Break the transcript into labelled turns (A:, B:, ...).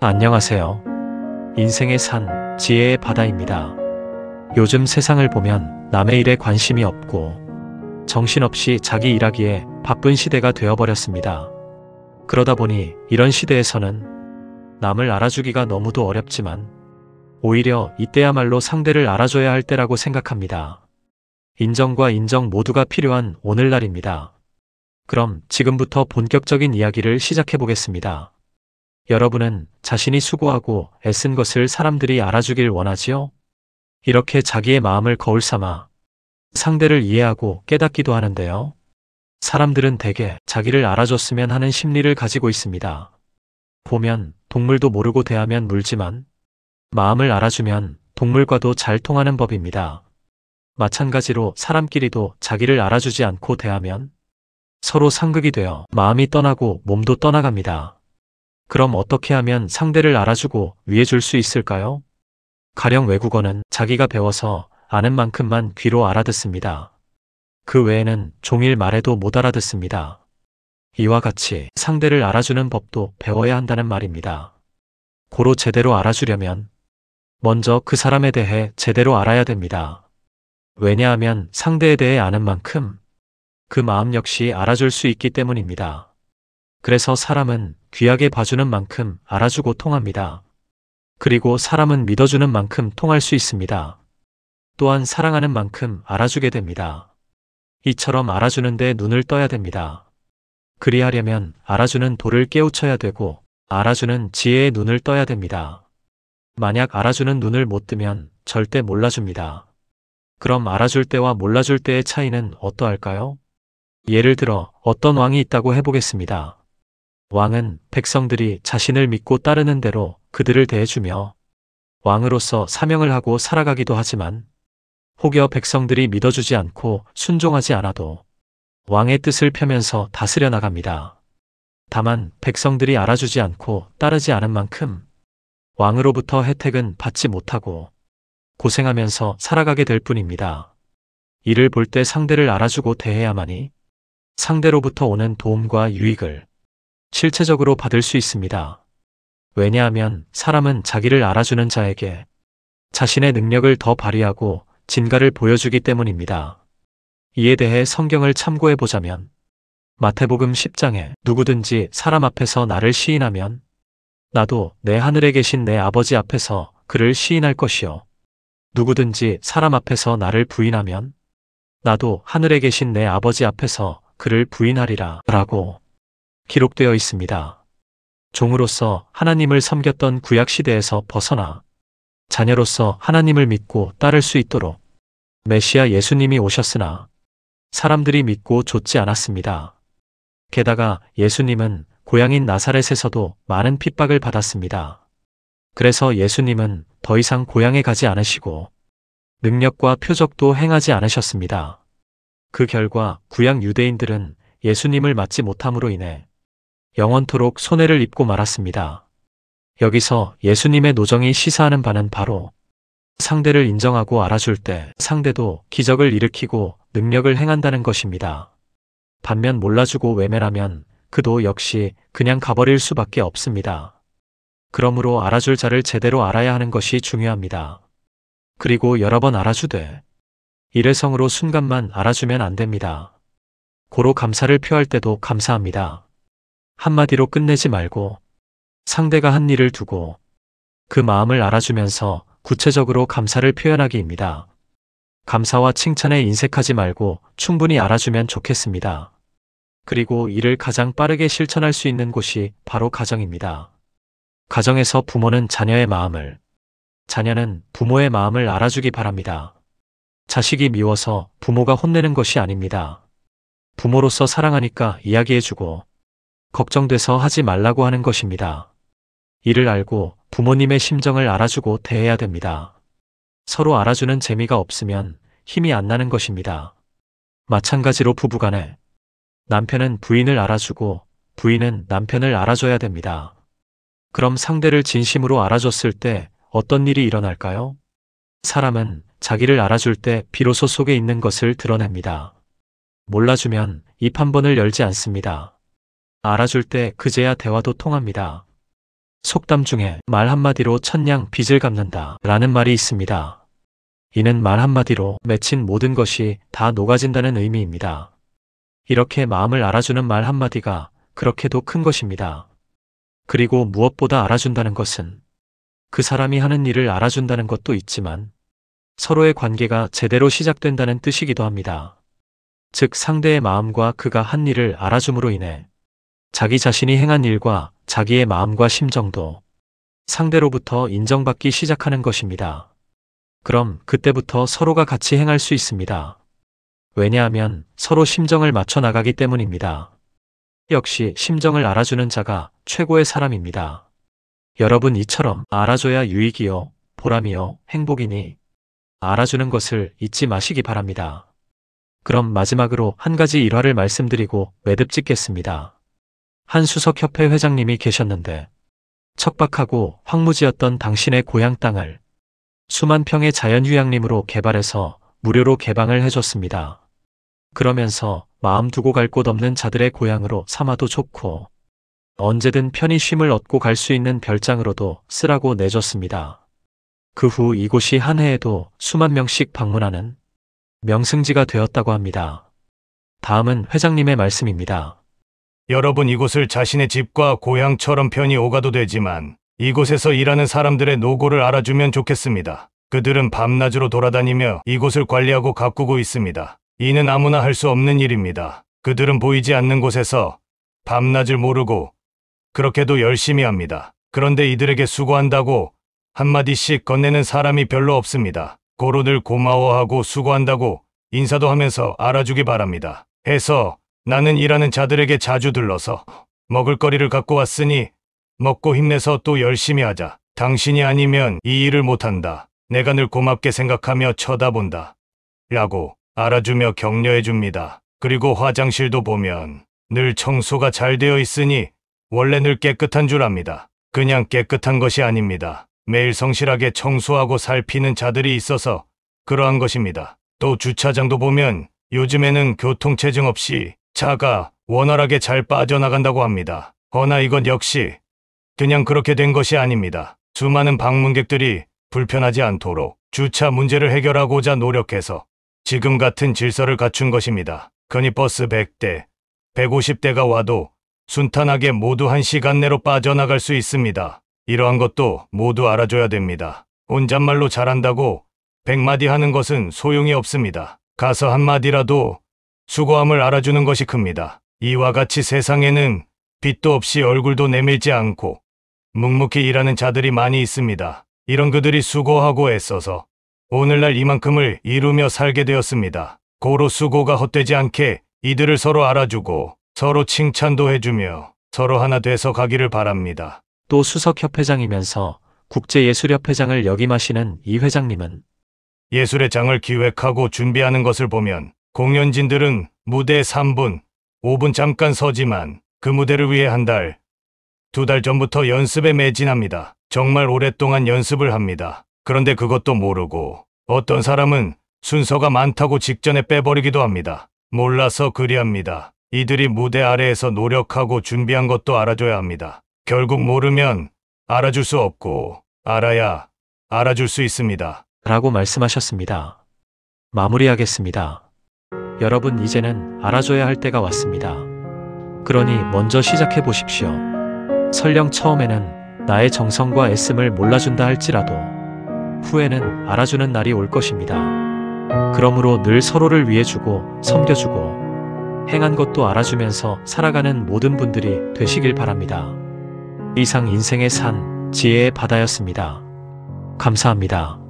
A: 안녕하세요. 인생의 산, 지혜의 바다입니다. 요즘 세상을 보면 남의 일에 관심이 없고 정신없이 자기 일하기에 바쁜 시대가 되어버렸습니다. 그러다 보니 이런 시대에서는 남을 알아주기가 너무도 어렵지만 오히려 이때야말로 상대를 알아줘야 할 때라고 생각합니다. 인정과 인정 모두가 필요한 오늘날입니다. 그럼 지금부터 본격적인 이야기를 시작해 보겠습니다. 여러분은 자신이 수고하고 애쓴 것을 사람들이 알아주길 원하지요? 이렇게 자기의 마음을 거울 삼아 상대를 이해하고 깨닫기도 하는데요. 사람들은 대개 자기를 알아줬으면 하는 심리를 가지고 있습니다. 보면 동물도 모르고 대하면 물지만 마음을 알아주면 동물과도 잘 통하는 법입니다. 마찬가지로 사람끼리도 자기를 알아주지 않고 대하면 서로 상극이 되어 마음이 떠나고 몸도 떠나갑니다. 그럼 어떻게 하면 상대를 알아주고 위해줄 수 있을까요? 가령 외국어는 자기가 배워서 아는 만큼만 귀로 알아듣습니다. 그 외에는 종일 말해도 못 알아듣습니다. 이와 같이 상대를 알아주는 법도 배워야 한다는 말입니다. 고로 제대로 알아주려면 먼저 그 사람에 대해 제대로 알아야 됩니다. 왜냐하면 상대에 대해 아는 만큼 그 마음 역시 알아줄 수 있기 때문입니다. 그래서 사람은 귀하게 봐주는 만큼 알아주고 통합니다. 그리고 사람은 믿어주는 만큼 통할 수 있습니다. 또한 사랑하는 만큼 알아주게 됩니다. 이처럼 알아주는데 눈을 떠야 됩니다. 그리하려면 알아주는 도를 깨우쳐야 되고 알아주는 지혜의 눈을 떠야 됩니다. 만약 알아주는 눈을 못 뜨면 절대 몰라줍니다. 그럼 알아줄 때와 몰라줄 때의 차이는 어떠할까요? 예를 들어 어떤 왕이 있다고 해보겠습니다. 왕은 백성들이 자신을 믿고 따르는 대로 그들을 대해주며 왕으로서 사명을 하고 살아가기도 하지만 혹여 백성들이 믿어주지 않고 순종하지 않아도 왕의 뜻을 펴면서 다스려 나갑니다. 다만 백성들이 알아주지 않고 따르지 않은 만큼 왕으로부터 혜택은 받지 못하고 고생하면서 살아가게 될 뿐입니다. 이를 볼 때 상대를 알아주고 대해야만이 상대로부터 오는 도움과 유익을 실체적으로 받을 수 있습니다. 왜냐하면 사람은 자기를 알아주는 자에게 자신의 능력을 더 발휘하고 진가를 보여주기 때문입니다. 이에 대해 성경을 참고해 보자면 마태복음 10장에 누구든지 사람 앞에서 나를 시인하면 나도 내 하늘에 계신 내 아버지 앞에서 그를 시인할 것이요. 누구든지 사람 앞에서 나를 부인하면 나도 하늘에 계신 내 아버지 앞에서 그를 부인하리라 라고 기록되어 있습니다. 종으로서 하나님을 섬겼던 구약시대에서 벗어나 자녀로서 하나님을 믿고 따를 수 있도록 메시아 예수님이 오셨으나 사람들이 믿고 좇지 않았습니다. 게다가 예수님은 고향인 나사렛에서도 많은 핍박을 받았습니다. 그래서 예수님은 더 이상 고향에 가지 않으시고 능력과 표적도 행하지 않으셨습니다. 그 결과 구약 유대인들은 예수님을 맞지 못함으로 인해 영원토록 손해를 입고 말았습니다. 여기서 예수님의 노정이 시사하는 바는 바로 상대를 인정하고 알아줄 때 상대도 기적을 일으키고 능력을 행한다는 것입니다. 반면 몰라주고 외면하면 그도 역시 그냥 가버릴 수밖에 없습니다. 그러므로 알아줄 자를 제대로 알아야 하는 것이 중요합니다. 그리고 여러 번 알아주되 일회성으로 순간만 알아주면 안 됩니다. 고로 감사를 표할 때도 감사합니다. 한마디로 끝내지 말고 상대가 한 일을 두고 그 마음을 알아주면서 구체적으로 감사를 표현하기입니다. 감사와 칭찬에 인색하지 말고 충분히 알아주면 좋겠습니다. 그리고 이를 가장 빠르게 실천할 수 있는 곳이 바로 가정입니다. 가정에서 부모는 자녀의 마음을, 자녀는 부모의 마음을 알아주기 바랍니다. 자식이 미워서 부모가 혼내는 것이 아닙니다. 부모로서 사랑하니까 이야기해주고 걱정돼서 하지 말라고 하는 것입니다. 이를 알고 부모님의 심정을 알아주고 대해야 됩니다. 서로 알아주는 재미가 없으면 힘이 안 나는 것입니다. 마찬가지로 부부간에 남편은 부인을 알아주고 부인은 남편을 알아줘야 됩니다. 그럼 상대를 진심으로 알아줬을 때 어떤 일이 일어날까요? 사람은 자기를 알아줄 때 비로소 속에 있는 것을 드러냅니다. 몰라주면 입 한 번을 열지 않습니다. 알아줄 때 그제야 대화도 통합니다. 속담 중에 말 한마디로 천냥 빚을 갚는다 라는 말이 있습니다. 이는 말 한마디로 맺힌 모든 것이 다 녹아진다는 의미입니다. 이렇게 마음을 알아주는 말 한마디가 그렇게도 큰 것입니다. 그리고 무엇보다 알아준다는 것은 그 사람이 하는 일을 알아준다는 것도 있지만 서로의 관계가 제대로 시작된다는 뜻이기도 합니다. 즉 상대의 마음과 그가 한 일을 알아줌으로 인해 자기 자신이 행한 일과 자기의 마음과 심정도 상대로부터 인정받기 시작하는 것입니다. 그럼 그때부터 서로가 같이 행할 수 있습니다. 왜냐하면 서로 심정을 맞춰 나가기 때문입니다. 역시 심정을 알아주는 자가 최고의 사람입니다. 여러분 이처럼 알아줘야 유익이요, 보람이요, 행복이니 알아주는 것을 잊지 마시기 바랍니다. 그럼 마지막으로 한 가지 일화를 말씀드리고 매듭 짓겠습니다. 한 수석협회 회장님이 계셨는데 척박하고 황무지였던 당신의 고향 땅을 수만 평의 자연휴양림으로 개발해서 무료로 개방을 해줬습니다. 그러면서 마음 두고 갈 곳 없는 자들의 고향으로 삼아도 좋고 언제든 편히 쉼을 얻고 갈 수 있는 별장으로도 쓰라고 내줬습니다. 그 후 이곳이 한 해에도 수만 명씩 방문하는 명승지가 되었다고 합니다. 다음은 회장님의 말씀입니다.
B: 여러분 이곳을 자신의 집과 고향처럼 편히 오가도 되지만 이곳에서 일하는 사람들의 노고를 알아주면 좋겠습니다. 그들은 밤낮으로 돌아다니며 이곳을 관리하고 가꾸고 있습니다. 이는 아무나 할 수 없는 일입니다. 그들은 보이지 않는 곳에서 밤낮을 모르고 그렇게도 열심히 합니다. 그런데 이들에게 수고한다고 한마디씩 건네는 사람이 별로 없습니다. 고로 늘 고마워하고 수고한다고 인사도 하면서 알아주기 바랍니다. 해서 나는 일하는 자들에게 자주 들러서 먹을거리를 갖고 왔으니 먹고 힘내서 또 열심히 하자. 당신이 아니면 이 일을 못한다. 내가 늘 고맙게 생각하며 쳐다본다. 라고 알아주며 격려해 줍니다. 그리고 화장실도 보면 늘 청소가 잘 되어 있으니 원래 늘 깨끗한 줄 압니다. 그냥 깨끗한 것이 아닙니다. 매일 성실하게 청소하고 살피는 자들이 있어서 그러한 것입니다. 또 주차장도 보면 요즘에는 교통체증 없이 차가 원활하게 잘 빠져나간다고 합니다. 허나 이건 역시 그냥 그렇게 된 것이 아닙니다. 수많은 방문객들이 불편하지 않도록 주차 문제를 해결하고자 노력해서 지금 같은 질서를 갖춘 것입니다. 흔히 버스 100대, 150대가 와도 순탄하게 모두 1시간 내로 빠져나갈 수 있습니다. 이러한 것도 모두 알아줘야 됩니다. 혼잣말로 잘한다고 100마디 하는 것은 소용이 없습니다. 가서 한마디라도 수고함을 알아주는 것이 큽니다. 이와 같이 세상에는 빚도 없이 얼굴도 내밀지 않고 묵묵히 일하는 자들이 많이 있습니다. 이런 그들이 수고하고 애써서 오늘날 이만큼을 이루며 살게 되었습니다. 고로 수고가 헛되지 않게 이들을 서로 알아주고 서로 칭찬도 해주며 서로 하나 돼서 가기를 바랍니다.
A: 또 수석협회장이면서 국제예술협회장을 역임하시는 이 회장님은
B: 예술의 장을 기획하고 준비하는 것을 보면 공연진들은 무대에 3분, 5분 잠깐 서지만 그 무대를 위해 한 달, 2달 전부터 연습에 매진합니다. 정말 오랫동안 연습을 합니다. 그런데 그것도 모르고 어떤 사람은 순서가 많다고 직전에 빼버리기도 합니다. 몰라서 그리합니다. 이들이 무대 아래에서 노력하고 준비한 것도 알아줘야 합니다. 결국 모르면 알아줄 수 없고 알아야 알아줄 수 있습니다.
A: 라고 말씀하셨습니다. 마무리하겠습니다. 여러분 이제는 알아줘야 할 때가 왔습니다. 그러니 먼저 시작해 보십시오. 설령 처음에는 나의 정성과 애씀을 몰라준다 할지라도 후에는 알아주는 날이 올 것입니다. 그러므로 늘 서로를 위해주고 섬겨주고 행한 것도 알아주면서 살아가는 모든 분들이 되시길 바랍니다. 이상 인생의 산, 지혜의 바다였습니다. 감사합니다.